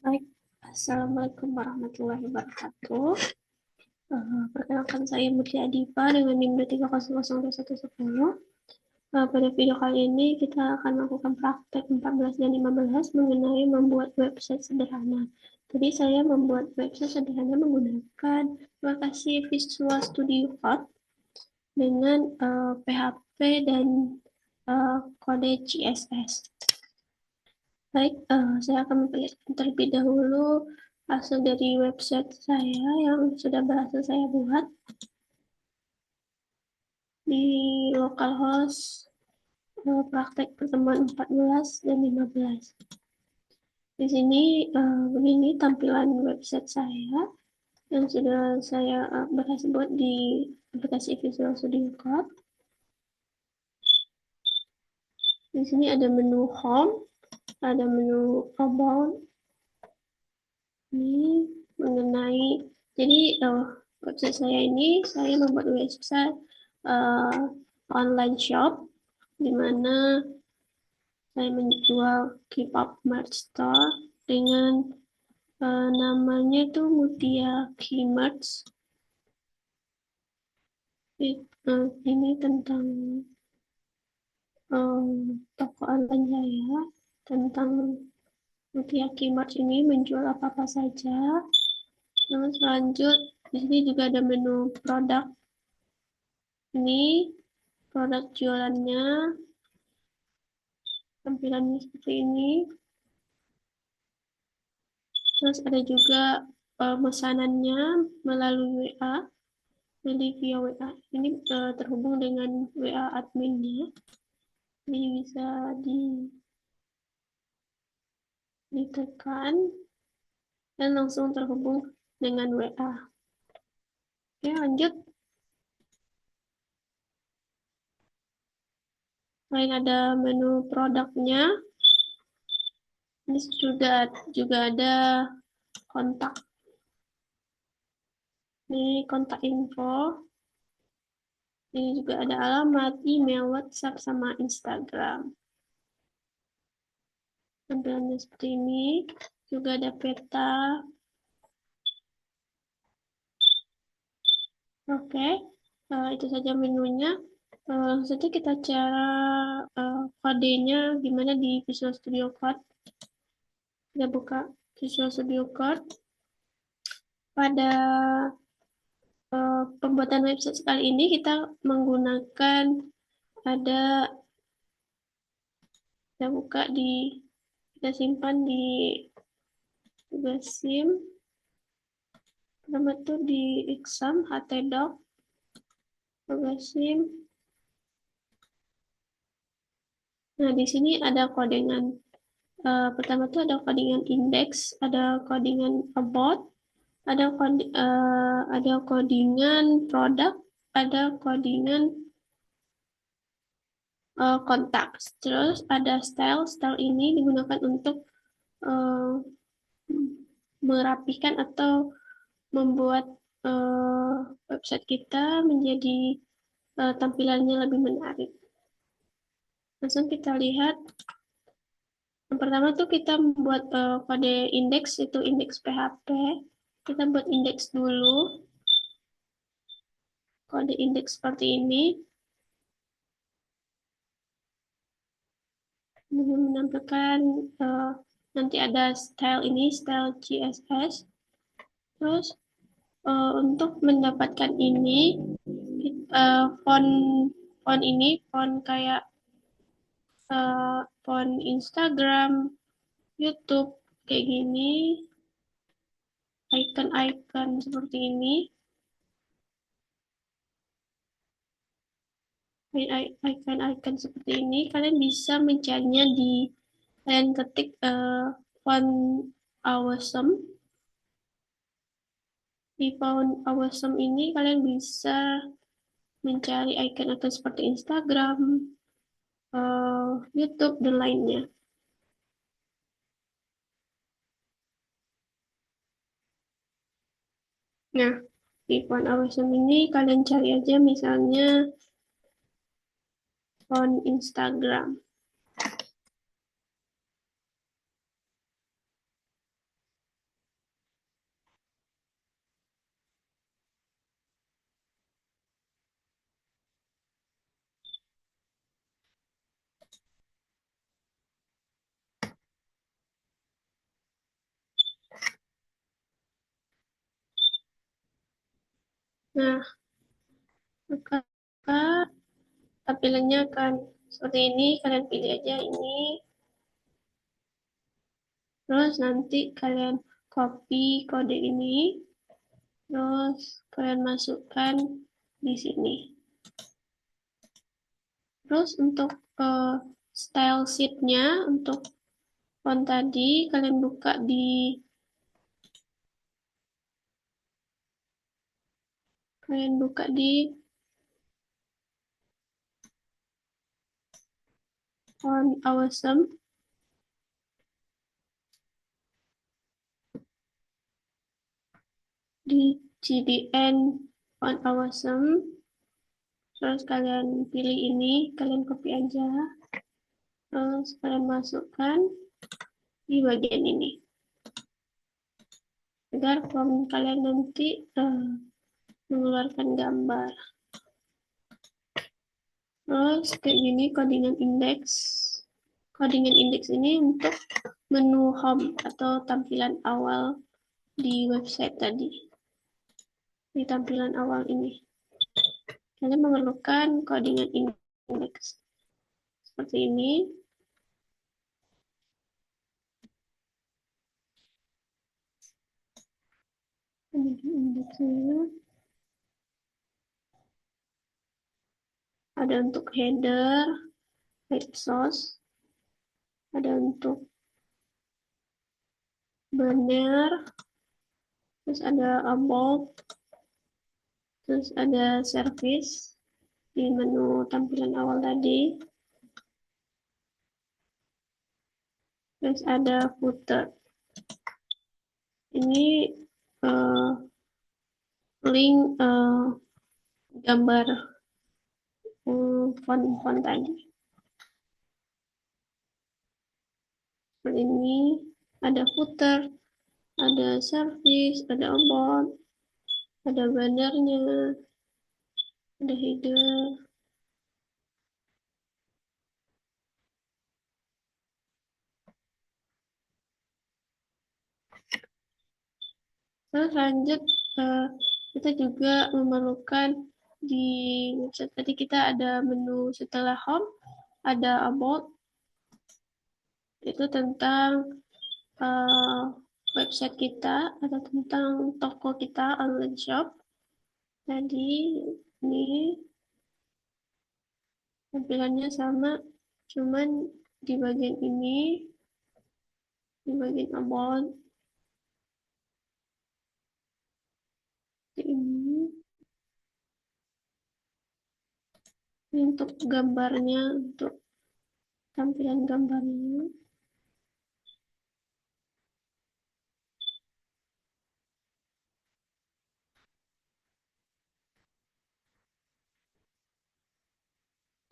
Baik, Assalamualaikum warahmatullahi wabarakatuh. Perkenalkan saya Mutia Adipa dengan NIM 3002110. Pada video kali ini kita akan melakukan praktek 14 dan 15 mengenai membuat website sederhana. Jadi saya membuat website sederhana menggunakan aplikasi Visual Studio Code dengan PHP dan kode CSS. Baik, saya akan memperlihatkan terlebih dahulu hasil dari website saya yang sudah berhasil saya buat di localhost praktek pertemuan 14 dan 15. Di sini begini tampilan website saya yang sudah saya berhasil buat di aplikasi Visual Studio Code. Di sini ada menu home, ada menu about. Ini mengenai, jadi website saya ini, saya membuat website online shop, di mana saya menjual K-pop merch store dengan namanya itu Mutia K-Merch. Ini tentang toko online saya, tentang Mutia K-Merch ini menjual apa-apa saja. Terus lanjut, di sini juga ada menu produk. Ini produk jualannya, tampilannya seperti ini. Terus ada juga pemesanannya melalui WA, beli via WA. Ini terhubung dengan WA adminnya. Ini bisa ditekan dan langsung terhubung dengan WA. Oke, lanjut. Selain ada menu produknya, ini juga ada kontak. Ini kontak info. Ini juga ada alamat, email, WhatsApp, sama Instagram. Tampilannya seperti ini. Juga ada peta. Oke, itu saja menunya. Langsung saja kita cara kodenya gimana di Visual Studio Code. Kita buka Visual Studio Code. Pada pembuatan website sekali ini kita menggunakan ada, kita simpan di Google SIM. Pertama itu di exam htdoc Google SIM. Nah, di sini ada codingan. Pertama itu ada codingan index, ada codingan about, ada codingan produk, ada codingan kontak. Terus ada style. Style ini digunakan untuk merapikan atau membuat website kita menjadi tampilannya lebih menarik. Langsung kita lihat. Yang pertama tuh kita membuat kode indeks, itu indeks PHP. Kita buat indeks dulu. Kode indeks seperti ini. Ini menampilkan nanti ada style ini, style CSS. Terus untuk mendapatkan ini, font ini, font kayak font Instagram, YouTube, kayak gini, icon-icon seperti ini, icon-icon seperti ini, kalian bisa mencarinya kalian ketik font awesome. Di font awesome ini kalian bisa mencari icon-icon seperti Instagram, YouTube, dan lainnya. Nah, di font awesome ini kalian cari aja misalnya font Instagram. Nah, maka tampilannya akan seperti ini. Kalian pilih aja ini. Terus nanti kalian copy kode ini. Terus kalian masukkan di sini. Terus untuk style sheet-nya, untuk font tadi, kalian buka di font awesome. Di CDN font awesome. Terus kalian pilih ini, kalian copy aja. Terus kalian masukkan di bagian ini. Agar font kalian nanti mengeluarkan gambar. Terus kayak gini codingan indeks. Codingan indeks ini untuk menu home atau tampilan awal di website tadi. Di tampilan awal ini. Kalian memerlukan codingan indeks. Seperti ini. Indeksnya ada untuk header, head source, ada untuk banner, terus ada about, terus ada service di menu tampilan awal tadi, terus ada footer. Ini link gambar font tadi. Seperti ini ada footer, ada service, ada about, ada bannernya, ada header. Terus lanjut, kita juga memerlukan di website tadi kita ada menu setelah home, ada about, itu tentang website kita atau tentang toko kita, online shop. Tadi ini tampilannya sama, cuman di bagian ini, di bagian about, ini untuk gambarnya, untuk tampilan gambarnya.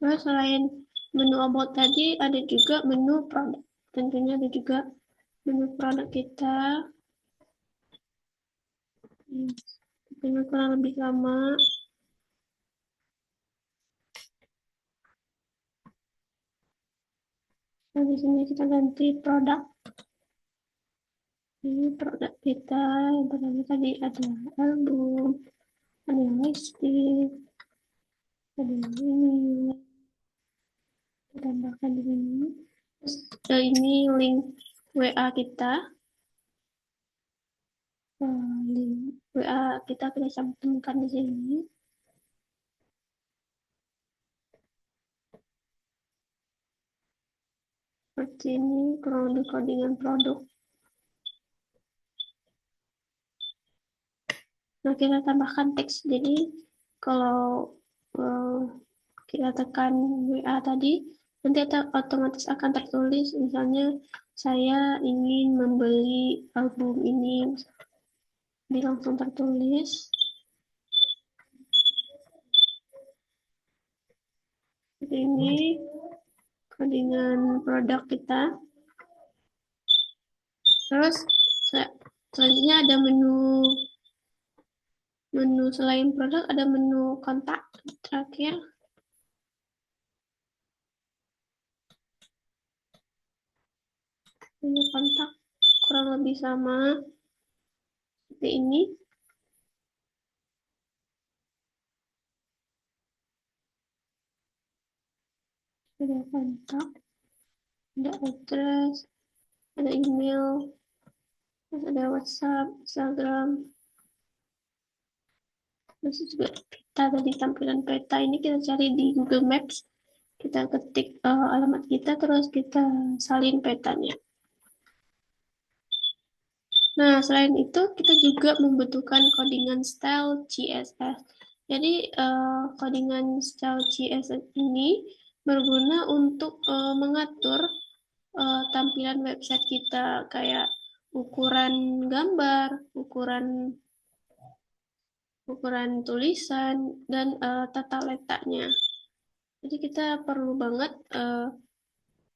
Terus selain menu about tadi, ada juga menu produk. Tentunya ada juga menu produk kita. Ini kurang lebih sama. Nah, di sini kita ganti produk. Ini produk kita. Yang pertama tadi ada album, ada lipstick, ada ini. Kita tambahkan di sini. Terus ini link WA kita. Link WA kita cantumkan di sini. Seperti ini kurang lebih codingan produk. Nah, kita tambahkan teks. Jadi kalau kita tekan WA tadi, nanti otomatis akan tertulis, misalnya saya ingin membeli album ini. Jadi langsung tertulis. Seperti ini codingan produk kita. Terus selanjutnya ada menu selain produk, ada menu kontak terakhir. Menu kontak kurang lebih sama seperti ini. ada kontak, ada address, ada email, terus ada WhatsApp, Instagram, terus juga peta. Tadi tampilan peta ini kita cari di Google Maps, kita ketik alamat kita, terus kita salin petanya. Nah, selain itu kita juga membutuhkan codingan style CSS. Jadi codingan style CSS ini berguna untuk mengatur tampilan website kita, kayak ukuran gambar, ukuran tulisan, dan tata letaknya. Jadi kita perlu banget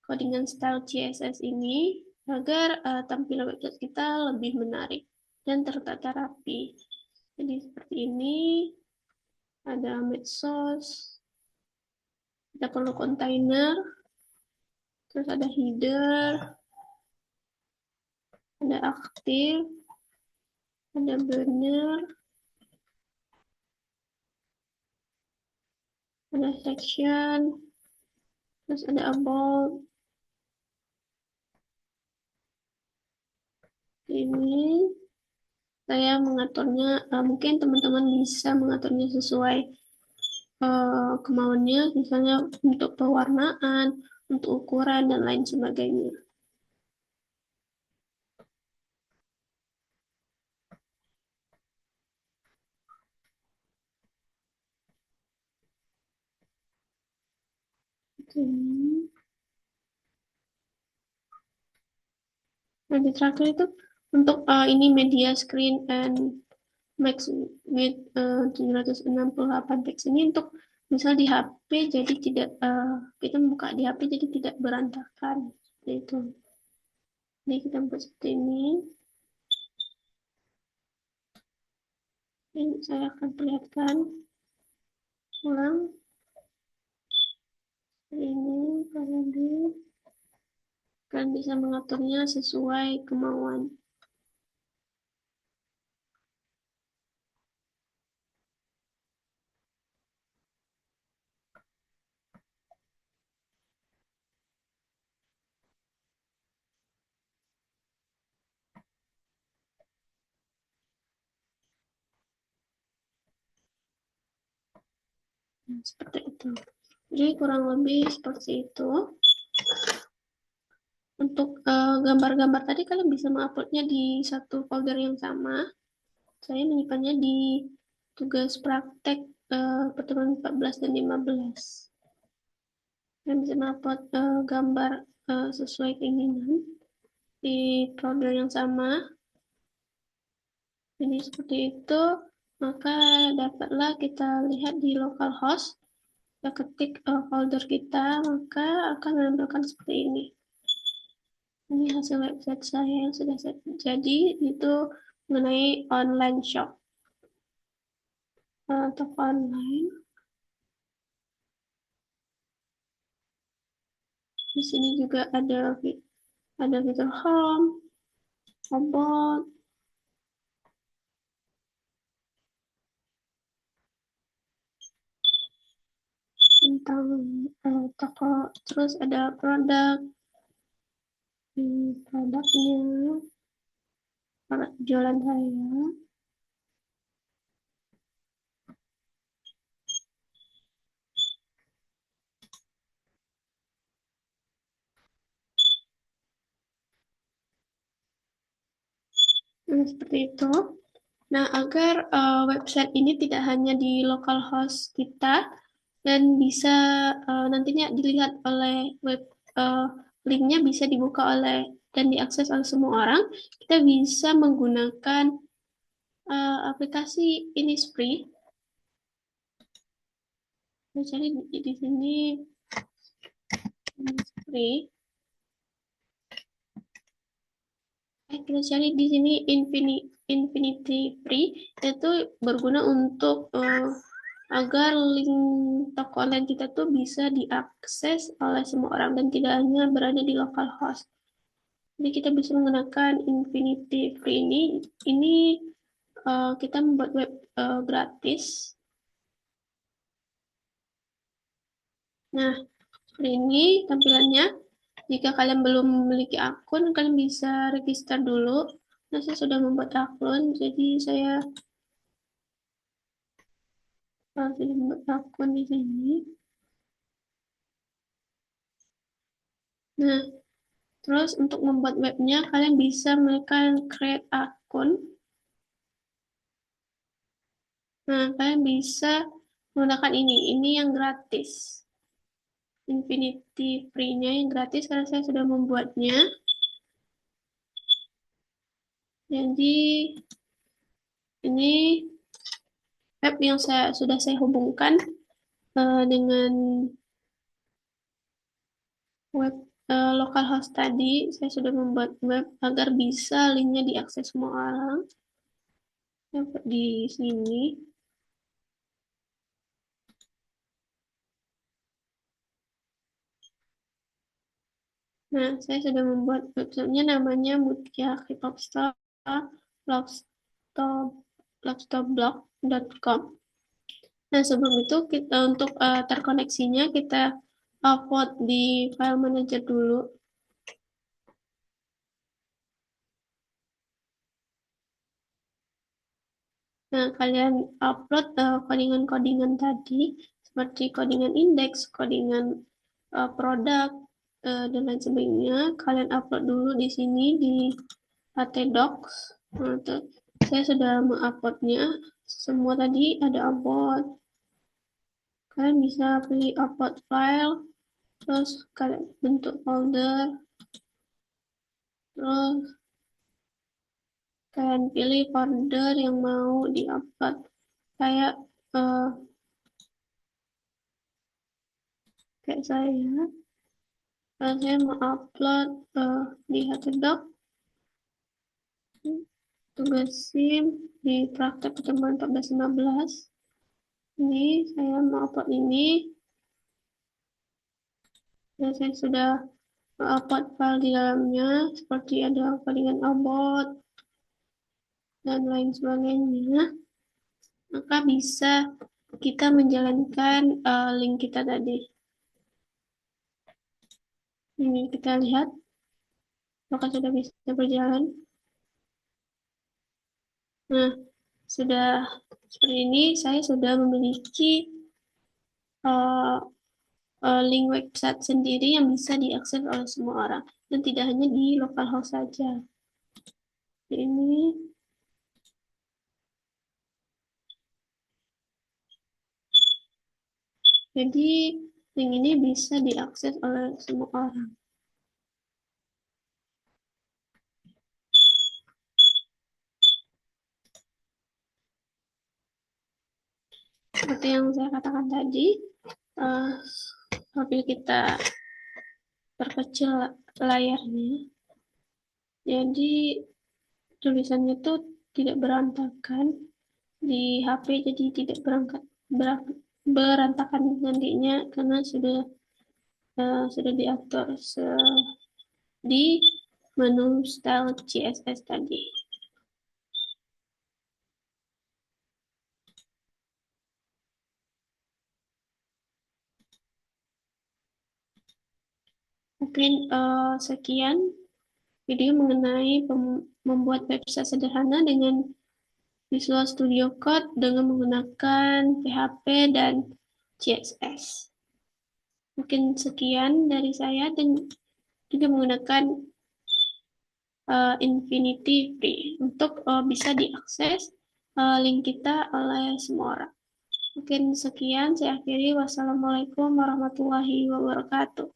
codingan style CSS ini agar tampilan website kita lebih menarik dan tertata rapi. Jadi seperti ini, ada medsos, kita perlu kontainer, terus ada header, ada aktif, ada banner, ada section, terus ada about. Ini saya mengaturnya, mungkin teman-teman bisa mengaturnya sesuai kemauannya, misalnya untuk pewarnaan, untuk ukuran, dan lain sebagainya. Oke. Nah, di terakhir itu untuk ini media screen and max with 768 pix ini untuk misal di HP, jadi tidak kita buka di HP jadi tidak berantakan seperti itu. Jadi kita buat seperti ini. Ini saya akan perlihatkan ulang. Ini kalian bisa mengaturnya sesuai kemauan. Seperti itu. Jadi kurang lebih seperti itu. Untuk gambar-gambar tadi kalian bisa menguploadnya di satu folder yang sama. Saya menyimpannya di tugas praktek pertemuan 14 dan 15. Kalian bisa mengupload gambar sesuai keinginan di folder yang sama. Jadi seperti itu, maka dapatlah kita lihat di localhost. Kita ketik folder kita, maka akan menampilkan seperti ini. Ini hasil website saya yang sudah jadi, itu mengenai online shop. Toko online. Di sini juga ada fitur home, about, tentang toko, terus ada produknya, produk jualan saya. Nah, seperti itu. Nah, agar website ini tidak hanya di localhost kita dan bisa nantinya dilihat oleh linknya bisa dibuka oleh dan diakses oleh semua orang, kita bisa menggunakan aplikasi Innisfree. Jadi di sini Innisfree. Kita cari di sini Infinity Free, itu berguna untuk agar link toko online kita tuh bisa diakses oleh semua orang dan tidak hanya berada di localhost. Jadi kita bisa menggunakan Infinity Free ini kita membuat web gratis. Nah, Seperti ini tampilannya. Jika kalian belum memiliki akun, kalian bisa register dulu. Nah, saya sudah membuat akun, jadi saya sudah membuat akun di sini. Nah, terus untuk membuat webnya, kalian bisa menekan create akun. Nah, kalian bisa menggunakan ini yang gratis. Infinity Free-nya yang gratis karena saya sudah membuatnya. Jadi ini web yang sudah saya hubungkan dengan web localhost tadi. Saya sudah membuat web agar bisa linknya diakses semua orang. Di sini. Nah, saya sudah membuat websitenya namanya Mutia Hipopstar blogspot.com. Nah, sebelum itu kita untuk terkoneksinya kita upload di file manager dulu. Nah, kalian upload codingan-codingan tadi seperti codingan indeks, codingan produk dan lain sebagainya. Kalian upload dulu di sini di htdocs. Nah, saya sudah menguploadnya. Semua tadi ada upload. Kalian bisa pilih upload file, terus kalian bentuk folder, terus kalian pilih folder yang mau di-upload. Kayak saya mau upload di htdoc tugas SIM di praktek pertemuan 14-15. Ini saya mau upload ini. Dan saya sudah upload file di dalamnya seperti ada codingan about dan lain sebagainya. Maka bisa kita menjalankan link kita tadi. Ini kita lihat apakah sudah bisa berjalan. Nah, sudah seperti ini. Saya sudah memiliki link website sendiri yang bisa diakses oleh semua orang dan tidak hanya di localhost saja. Ini jadi link ini bisa diakses oleh semua orang. Seperti yang saya katakan tadi, apabila kita perkecil layarnya, jadi tulisannya itu tidak berantakan di HP, jadi tidak berantakan nantinya karena sudah diatur di menu style CSS tadi. Mungkin sekian video mengenai membuat website sederhana dengan Visual Studio Code dengan menggunakan PHP dan CSS. Mungkin sekian dari saya dan juga menggunakan Infinity Free untuk bisa diakses link kita oleh semua orang. Mungkin sekian, saya akhiri. Wassalamualaikum warahmatullahi wabarakatuh.